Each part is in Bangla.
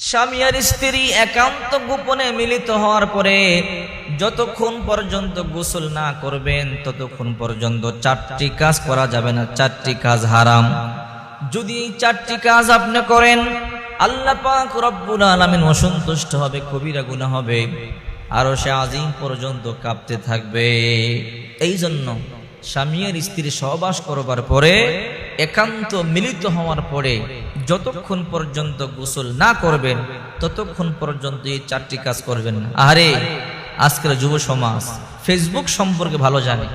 স্বামী আর স্ত্রী একান্ত গোপনে মিলিত হওয়ার পরে যতক্ষণ পর্যন্ত গোসল না করবেন ততক্ষণ পর্যন্ত চারটি কাজ করা যাবে না। চারটি কাজ হারাম। যদি এই চারটি কাজ আপনি করেন, আল্লাহ পাক রব্বুল আলামিন অসন্তুষ্ট হবে, কবিরা গুনাহ হবে, আরশে আজিম পর্যন্ত কাঁপতে থাকবে। এই জন্য স্বামী আর স্ত্রী সহবাস করবার পরে, একান্ত মিলিত হওয়ার পরে যতক্ষণ পর্যন্ত গোসল না করবেন ততক্ষণ পর্যন্ত এই চারটি কাজ করবেন না। আরে আজকের যুব সমাজ ফেসবুক সম্পর্কে ভালো জানে,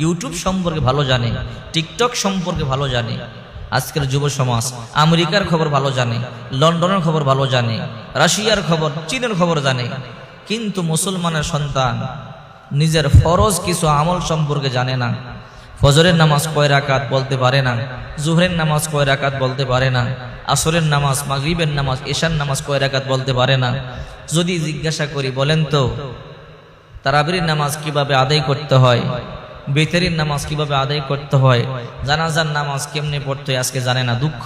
ইউটিউব সম্পর্কে ভালো জানে, টিকটক সম্পর্কে ভালো জানে। আজকের যুব সমাজ আমেরিকার খবর ভালো জানে, লন্ডনের খবর ভালো জানে, রাশিয়ার খবর, চীনের খবর জানে, কিন্তু মুসলমানের সন্তান নিজের ফরজ কিছু আমল সম্পর্কে জানে না। ফজরের নামাজ কয় রাকাত বলতে পারে না, জোহরের নামাজ কয় রাকাত বলতে পারে না, আসরের নামাজ, মাগরিবের নামাজ, এশার নামাজ কয় রাকাত বলতে পারে না। যদি জিজ্ঞাসা করি, বলেন তো তারাবির নামাজ কিভাবে আদায় করতে হয়, বেতেরির নামাজ কিভাবে আদায় করতে হয়, জানাজার নামাজ কেমনে পড়তে হয়, আজকে জানে না। দুঃখ।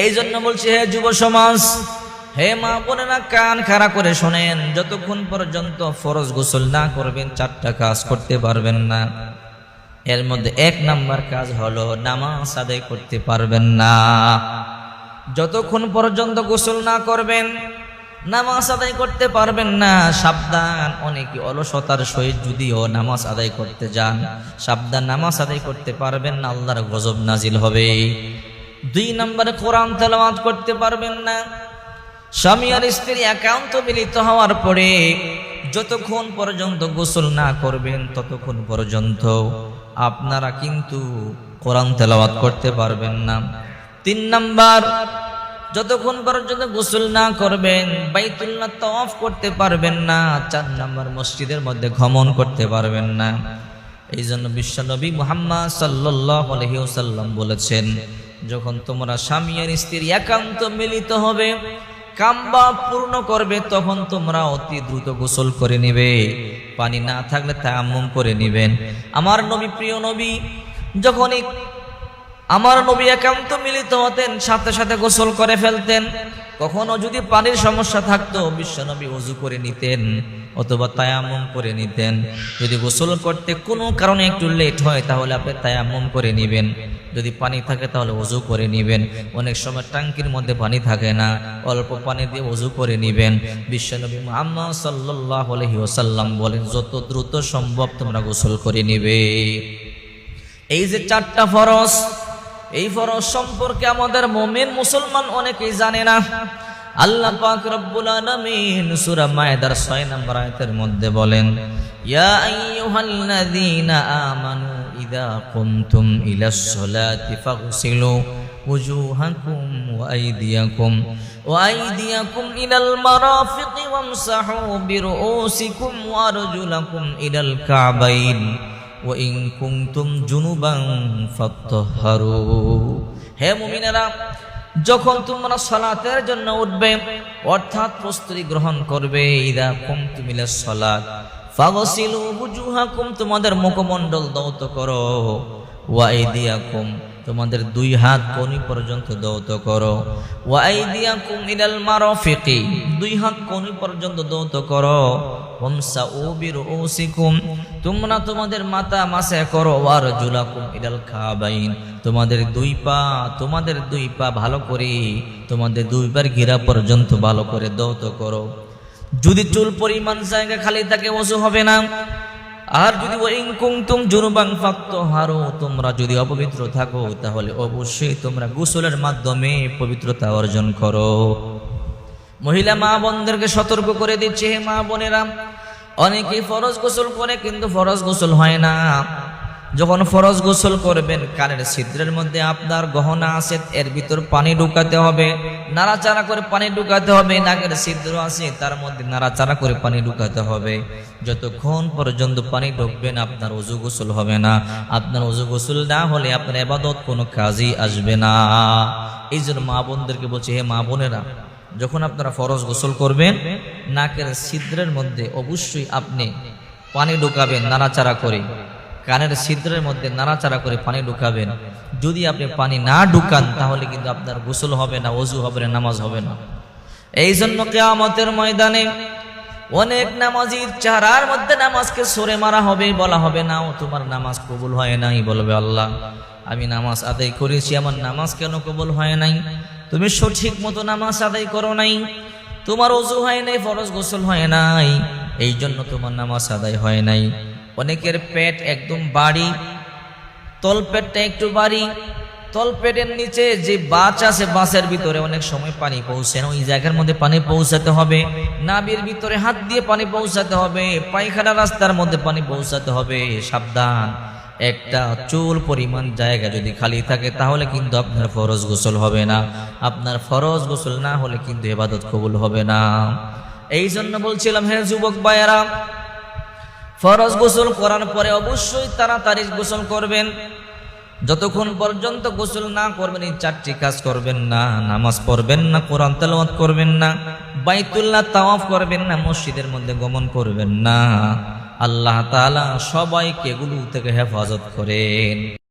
এই জন্য বলছি, হে যুব সমাজ, হে মা বোনেরা, কান খাড়া করে শোনেন, যতক্ষণ পর্যন্ত ফরজ গোসল না করবেন চারটা কাজ করতে পারবেন না। এর মধ্যে এক নাম্বার কাজ হলো নামাজ আদায় করতে পারবেন না। যতক্ষণ পর্যন্ত গোসল না করবেন নামাজ আদায় করতে পারবেন না। সাবধান, অনেকে অলসতার সহিত যদিও নামাজ আদায় করতে যান, সাবধান, নামাজ আদায় করতে পারবেন না, আল্লাহর গজব নাজিল হবে। দুই নম্বরে কোরআন তেলাওয়াত করতে পারবেন না। স্বামী আর স্ত্রী একান্ত মিলিত হওয়ার পরে যতক্ষণ পর্যন্ত গোসল না করবেন ততক্ষণ পর্যন্ত আপনারা কিন্তু কোরআন তেলাওয়াত করতে পারবেন না। তিন নাম্বার, যতক্ষণ পর্যন্ত গোসল না করবেন বাইতুল্লাহ তাওয়াফ করতে পারবেন না। চার নাম্বার, মসজিদের মধ্যে ভ্রমণ করতে পারবেন না। এই জন্য বিশ্বনবী মুহাম্মদ সাল্লাল্লাহু আলাইহি ওয়াসাল্লাম বলেছেন, যখন তোমরা স্বামী আর স্ত্রী একান্ত মিলিত হবে, কামবা পূর্ণ করবে, তখন তোমরা অতি দ্রুত গোসল করে নিবে। পানি না থাকলে তায়াম্মুম করে নিবেন। আমার নবী, প্রিয় নবী, যখনই আমার নবী একান্ত মিলিত হতেন সাথে সাথে গোসল করে ফেলতেন। কখনো যদি পানির সমস্যা থাকতো বিশ্বনবী ওযু করে নিতেন অথবা তায়াম্মুম করে নিতেন। যদি গোসল করতে কোনো কারণে একটু লেট হয় তাহলে আপনি তায়াম্মুম করে নেবেন, যদি পানি থাকে তাহলে ওযু করে নেবেন। অনেক সময় ট্যাঙ্কির মধ্যে পানি থাকে না, অল্প পানি দিয়ে ওযু করে নেবেন। বিশ্বনবী মুহাম্মদ সাল্লাল্লাহু আলাইহি ওয়াসাল্লাম বলেন, যত দ্রুত সম্ভব তোমরা গোসল করে নেবে। এই যে চারটা ফরজ, এই ফরজ সম্পর্কে আমাদের মুমিন মুসলমান অনেকেই জানে না। আল্লাহ পাক রব্বুল আলামিন সূরা মায়েদার 6 নম্বর আয়াতের মধ্যে বলেন, ইয়া আইয়ুহাল্লাযীনা আমানু ইযা কুমতুম ইলাস সালাতি ফাগসিলু ওয়ুজুহাকুম ওয়া আইদিয়াকুম ইলাল মারাফিকি ওয়ামসাহু বিরুউসিকুম ওয়া আরজুলাকুম ইলাল কাবাইন ওয়া ইন কুনতুম জুনুবান ফাত্তাহহারু। হে মুমিনেরা, যখন তোমরা সালাতের জন্য উঠবে অর্থাৎ প্রস্তুতি গ্রহণ করবে, ইদা কুমতুম ইলাস সালাত ফাগসিলু ওয়ুজুহাকুম, তোমাদের মুখমণ্ডল ধৌত করো, ওয়া আইদিয়াকুম, তোমাদের দুই হাত কনি পর্যন্ত ধৌত করো, ওয়া আইদিয়াকুম ইলাল মারাফিকি, দুই হাত কনি পর্যন্ত ধৌত করো, ওয়ামসাউ বিরুউসিকুম, তোমরা তোমাদের মাথা মাসে করো, ওয়া আরজুলাকুম ইলাল কাবাইন, তোমাদের দুই পা ভালো করে, তোমাদের দুইবার ঘিরা পর্যন্ত ভালো করে ধৌত করো। যদি চুল পরিমাণ জায়গা খালি থাকে ওযু হবে না। আর যদি ওয়া ইন কুনতুম জুনুবান ফাত্তাহহারু, তোমরা যদি অপবিত্র থাকো তাহলে অবশ্যই তোমরা গোসলের মাধ্যমে পবিত্রতা অর্জন করো। মহিলা মা বোনদেরকে সতর্ক করে দিচ্ছে, হে মা বোনেরা, অনেকেই ফরজ গোসল করে কিন্তু ফরজ গোসল হয় না। যখন ফরজ গোসল করবেন কানের ছিদ্রের মধ্যে আপনার গহনা আছে, এর ভিতর পানি ঢুকাতে হবে, নাড়াচাড়া করে পানি ঢুকাতে হবে। নাকের ছিদ্র আছে, তার মধ্যে নাড়াচাড়া করে পানি ঢুকাতে হবে। যতক্ষণ পর্যন্ত পানি ঢুকবেন আপনার ওযু গোসল হবে না। আপনার ওযু গোসল না হলে আপনার ইবাদত কোনো কাজই আসবে না। এই জন্য মা বোনদেরকে বলছি, হে মা বোনেরা, যখন আপনারা ফরজ গোসল করবেন নাকের ছিদ্রের মধ্যে অবশ্যই আপনি পানি ঢুকাবেন নাড়াচাড়া করে, কানের ছিদ্রের মধ্যে নাড়াচাড়া করে পানি ঢুকাবেন। যদি আপনি পানি না ঢুকান তাহলে কিন্তু আপনার গোসল হবে না, ওযু হবে না, নামাজ হবে না। এই জন্য কিয়ামতের ময়দানে অনেক নামাজির চেহারার মধ্যে নামাজকে সরে মারা হবে, বলা হবে না ও তোমার নামাজ কবুল হয় নাই। বলবে আল্লাহ আমি নামাজ আদায় করেছি, আমার নামাজ কেন কবুল হয় নাই? তুমি সঠিক মতো নামাজ আদায় করো নাই, তোমার ওযু হয় নাই, ফরজ গোসল হয় নাই, এই জন্য তোমার নামাজ আদায় হয় নাই। অনেকের পেট একদম বাড়ি, তল পেটটা একটু বাড়ি, তল পেটের নিচে যে বাচ আছে বাচের ভিতরে অনেক সময় পানি পৌঁছে না, ওই জায়গার মধ্যে পানি পৌঁছাতে হবে। নাভির ভিতরে হাত দিয়ে পানি পৌঁছাতে হবে, পায়খানা রাস্তার মধ্যে পানি পৌঁছাতে হবে। সাবধান, একটা চুল পরিমাণ জায়গা যদি খালি থাকে তাহলে কিন্তু আপনার ফরজ গোসল হবে না। আপনার ফরজ গোসল না হলে কিন্তু ইবাদত কবুল হবে না। এই জন্য বলছিলাম হে যুবক ভাইয়েরা, ফরজ গোসল করার পরে অবশ্যই তাড়াতাড়ি গোসল করবেন। যতক্ষণ পর্যন্ত গোসল না করবেন এই চারটি কাজ করবেন না। নামাজ পড়বেন না, কোরআন তেলাওয়াত করবেন না, বাইতুল্লাহ তাওয়াফ করবেন না, মসজিদের মধ্যে গমন করবেন না। আল্লাহ তাআলা সবাইকে এগুলো থেকে হেফাজত করেন।